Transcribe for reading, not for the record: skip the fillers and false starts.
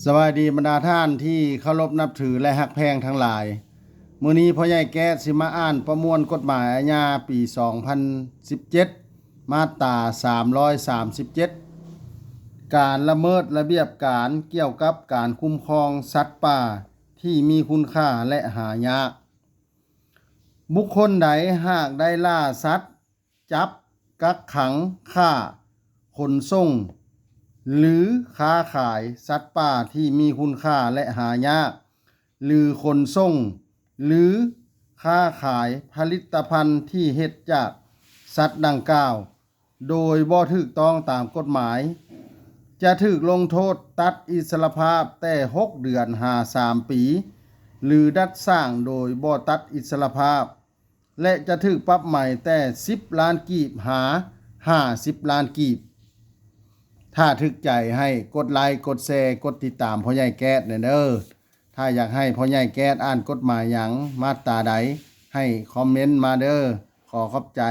สวัสดีบรรดาท่านที่เคารพนับถือและฮักแพงทั้งหลายมื้อนี้พ่อใหญ่แก๊สสิมาอ่านประมวลกฎหมายอาญาปี 2017 มาตรา 337 การละเมิดระเบียบการเกี่ยวกับการคุ้มครองสัตว์ป่าที่มีคุณค่าและหายาก บุคคลใดหากได้ล่าสัตว์จับกักขังฆ่าขนส่งหรือค้าขายสัตว์ป่าที่มีคุณค่าและหายากหรือขนส่งหรือค้าขายผลิตภัณฑ์ที่เฮ็ดจากสัตว์ดังกล่าวโดยบ่ถูกต้องตามกฎหมายจะถูกลงโทษตัดอิสรภาพแต่6 เดือนหา3 ปีหรือดัดสร้างโดยบ่ตัดอิสรภาพและจะถูกปรับใหม่แต่10 ล้านกีบหา50 ล้านกีบถ้าถึกใจให้กดไลค์กดแชร์กดติดตามพ่อใหญ่แก๊สเด้อถ้าอยากให้พ่อใหญ่แก๊สอ่านกฎหมายหยังมาตราใดให้คอมเมนต์มาเด้อขอขอบใจ